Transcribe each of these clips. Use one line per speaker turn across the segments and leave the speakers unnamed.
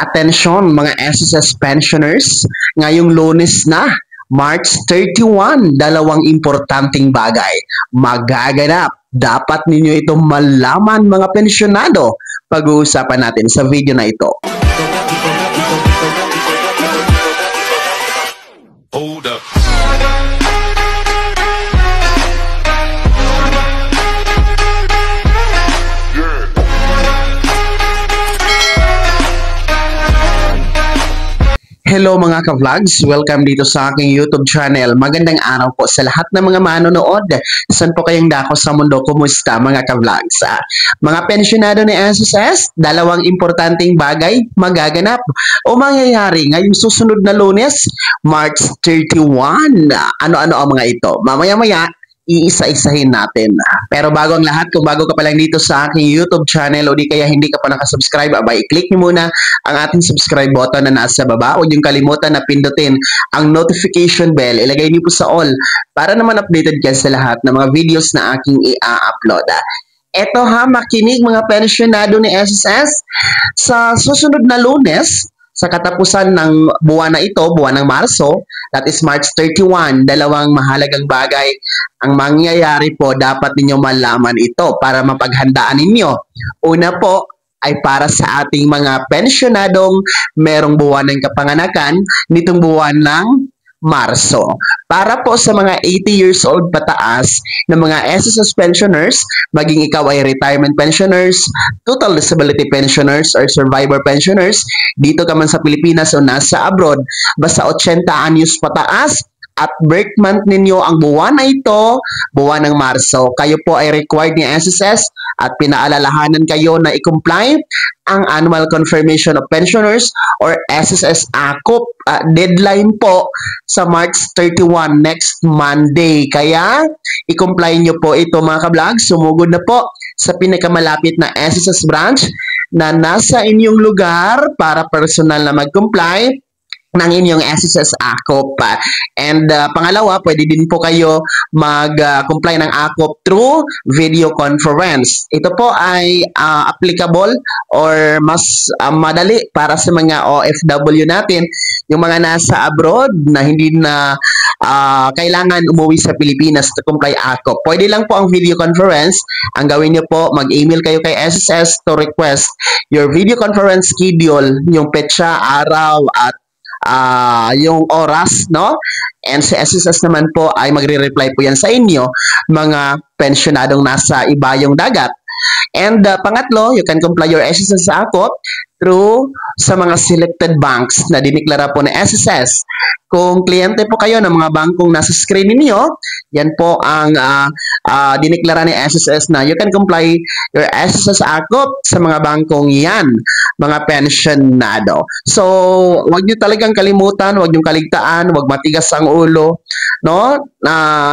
Atensyon mga SSS pensioners, ngayong Lunes na, March 31, dalawang importanteng bagay magaganap. Dapat ninyo itong malaman mga pensyonado. Pag-uusapan natin sa video na ito.
Hold up.
Hello mga ka-vlogs! Welcome dito sa aking YouTube channel. Magandang araw po sa lahat ng mga manonood. Saan po kayong dako sa mundo? Kumusta mga ka-vlogs? Mga pensyonado ni SSS, dalawang importanteng bagay magaganap o mangyayari ngayong susunod na Lunes, March 31. Ano-ano ang mga ito? Mamaya-maya, iisa-isahin natin. Pero bago ang lahat, kung bago ka pa lang dito sa aking YouTube channel o di kaya hindi ka pa nakasubscribe, abay, i-click nyo muna ang ating subscribe button na nasa baba. Huwag yung kalimutan na pindutin ang notification bell. Ilagay niyo po sa all para naman updated ka sa lahat ng mga videos na aking i-upload. Eto ha, makinig mga pensyonado ni SSS. Sa susunod na Lunes, sa katapusan ng buwan na ito, buwan ng Marso, that is March 31, dalawang mahalagang bagay ang mangyayari po. Dapat ninyo malaman ito para mapaghandaan ninyo. Una po ay para sa ating mga pensyonadong merong buwan ng kapanganakan nitong buwan ng Marso. Para po sa mga 80 years old pataas na mga SSS pensioners, maging ikaw ay retirement pensioners, total disability pensioners, or survivor pensioners, dito ka man sa Pilipinas o nasa abroad, basta 80 anyos pataas, at birth month ninyo ang buwan na ito, buwan ng Marso, kayo po ay required ni SSS at pinaalalahanan kayo na i-comply ang Annual Confirmation of Pensioners or SSS ACOP. Deadline po sa March 31, next Monday. Kaya, i-comply nyo po ito mga ka-vlog. Sumugod na po sa pinakamalapit na SSS branch na nasa inyong lugar para personal na mag-comply ng inyong SSS ACOP. And pangalawa, pwede din po kayo mag-comply ng ACOP through video conference. Ito po ay applicable or mas madali para sa mga OFW natin, yung mga nasa abroad na hindi na kailangan umuwi sa Pilipinas to comply ACOP. Pwede lang po ang video conference. Ang gawin nyo po, mag-email kayo kay SSS to request your video conference schedule, yung petsa, araw, at yung oras, no? And si SSS naman po ay magre-reply po yan sa inyo, mga pensyonadong nasa ibayong dagat. And pangatlo, you can comply your SSS ACOP through sa mga selected banks na diniklara po ng SSS. Kung kliyente po kayo ng mga bangkong nasa screen ninyo, yan po ang diniklara ni SSS na you can comply your SSS ACOP sa mga bangkong yan, mga pensionado. So, wag nyo talagang kalimutan, wag nyo kaligtaan, wag matigas ang ulo, no?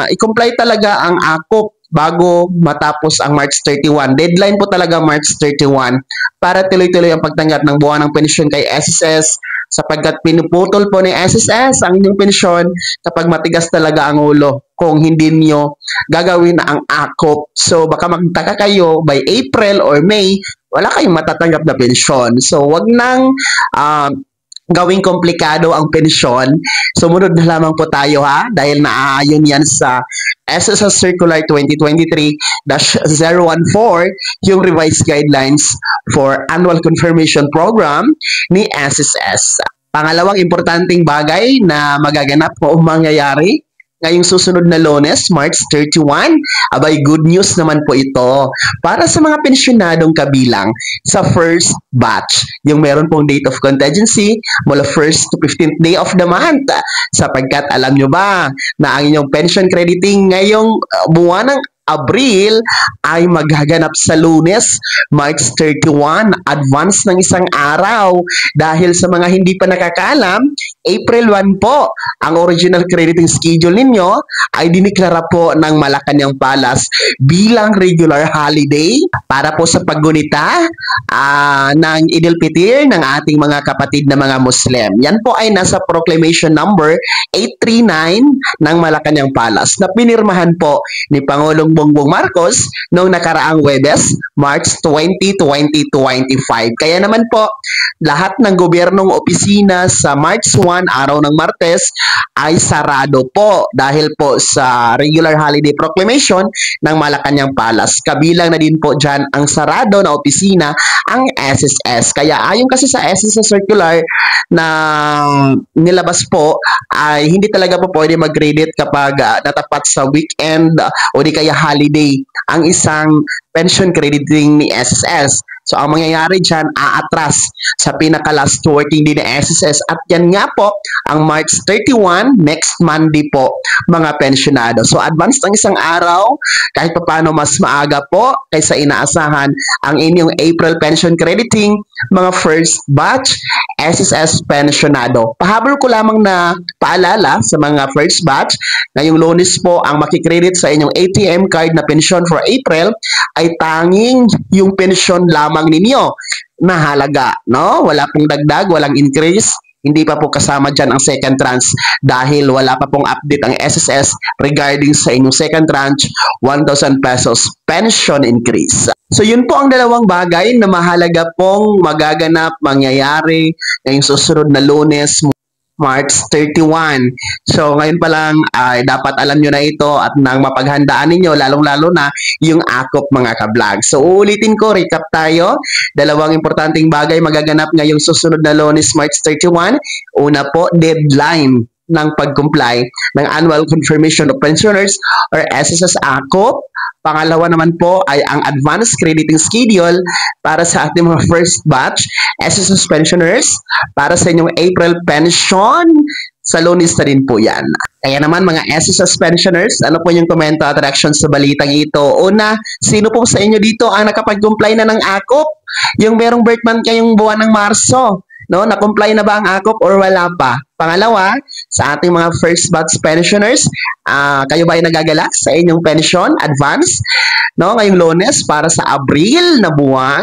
I-comply talaga ang ACOP bago matapos ang March 31. Deadline po talaga March 31 para tuloy-tuloy ang pagtanggap ng buwan ng pensyon kay SSS, sapagkat pinuputol po ni SSS ang inyong pensyon kapag matigas talaga ang ulo kung hindi nyo gagawin ang ACOP. So baka magtaka kayo by April or May, wala kayong matatanggap na pensyon. So wag nang gawing komplikado ang pensyon. Sumunod na lamang po tayo ha, dahil naaayon yan sa SSS Circular 2023-014, yung revised guidelines for annual confirmation program ni SSS. Pangalawang importanteng bagay na magaganap o mangyayari ngayong susunod na Lunes, March 31, abay good news naman po ito para sa mga pensyonadong kabilang sa first batch. Yung meron pong date of contingency mula 1st to 15th day of the month. Sapagkat alam nyo ba na ang inyong pension crediting ngayong buwan ng Abril ay magaganap sa Lunes, March 31, advance ng isang araw. Dahil sa mga hindi pa nakakaalam, April 1 po, ang original crediting schedule ninyo ay diniklara po ng Malacanang Palace bilang regular holiday para po sa paggunita ng Eid al-Fitr ng ating mga kapatid na mga Muslim. Yan po ay nasa proclamation number 839 ng Malacanang Palace na pinirmahan po ni Pangulong Bongbong Marcos noong nakaraang Webes, March 20, 2025. Kaya naman po, lahat ng gobyernong opisina sa March 1, araw ng Martes, ay sarado po dahil po sa regular holiday proclamation ng Malacanang Palace. Kabilang na din po dyan ang sarado na opisina, ang SSS. Kaya ayon kasi sa SSS circular na nilabas po, ay hindi talaga po pwede mag-credit kapag natapat sa weekend o di kaya holiday ang isang pension crediting ni SSS. So, ang mangyayari dyan, aatras sa pinaka-last working day ng SSS. At yan nga po, ang March 31, next Monday po, mga pensionado. So, advanced ang isang araw, kahit pa paano mas maaga po, kaysa inaasahan ang inyong April pension crediting, mga first batch, SSS pensionado. Pahabol ko lamang na paalala sa mga first batch, ngayong Lunes po, ang makikredit sa inyong ATM card na pension for April, ay tanging yung pension lamang ninyo na halaga, no? Wala pong dagdag, walang increase, hindi pa po kasama dyan ang second tranche dahil wala pa pong update ang SSS regarding sa inyong second tranche 1,000 pesos pension increase. So yun po ang dalawang bagay na mahalaga pong magaganap, mangyayari ngayong susunod na Lunes, March 31. So, ngayon pa lang, dapat alam nyo na ito at nang mapaghandaan ninyo, lalong-lalo na yung akop mga ka-vlog. So, uulitin ko, recap tayo. Dalawang importanteng bagay magaganap ngayong susunod na Lunes, March 31. Una po, deadline ng pag-comply ng Annual Confirmation of Pensioners or SSS AKOP. Pangalawa naman po ay ang Advanced Crediting Schedule para sa ating mga first batch SSS pensioners para sa inyong April pension. Sa Lunes na din po yan. Kaya naman mga SSS pensioners, ano po yung komento at reaction sa balitang ito? Una, sino po sa inyo dito ang nakapag-comply na ng AKOP? Yung merong birth month kayong buwan ng Marso, no? Na-comply na ba ang AKOP or wala pa? Pangalawa, sa ating mga first batch pensioners, kayo ba ay nagagalak sa inyong pension advance? No, ngayong Lunes para sa Abril na buwan.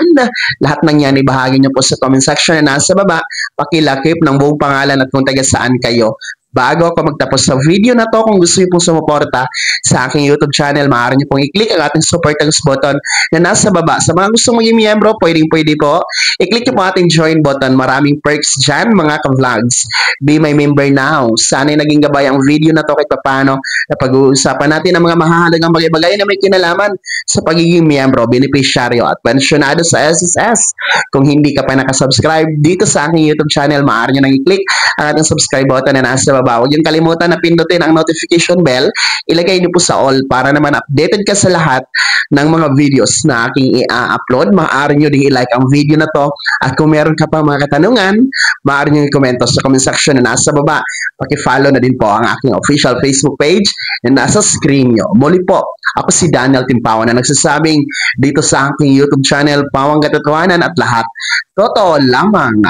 Lahat ng yan ibahagi nyo po sa comment section na nasa baba. Pakilakip ng buong pangalan at kung taga saan kayo. Bago ako magtapos sa video na to, kung gusto niyo pong sumuporta sa aking YouTube channel, maaari niyo pong i-click ang ating super thanks button na nasa baba. Sa mga gustong maging miyembro, pwede po. I-click niyo po ating join button. Maraming perks dyan, mga ka-vlogs. Be my member now. Sana'y naging gabay ang video na to kahit paano na pag-uusapan natin ang mga mahahalagang bagay-bagay na may kinalaman sa pagiging miyembro, beneficiaryo at pensionado sa SSS. Kung hindi ka pa nakasubscribe dito sa aking YouTube channel, maaari niyo nang i-click ang ating subscribe button na nasa baba. Huwag yung kalimutan na pindutin ang notification bell. Ilagay niyo po sa all para naman updated ka sa lahat ng mga videos na aking i-upload. Maaari niyo din i-like ang video na to. At kung meron ka pa mga katanungan, maaari niyo i-komento sa comment section na nasa baba. Paki-follow na din po ang aking official Facebook page na nasa screen niyo. Muli po, ako si Daniel Timpawan na nagsasabing dito sa aking YouTube channel, Pawang Katotohanan at lahat totoo lamang.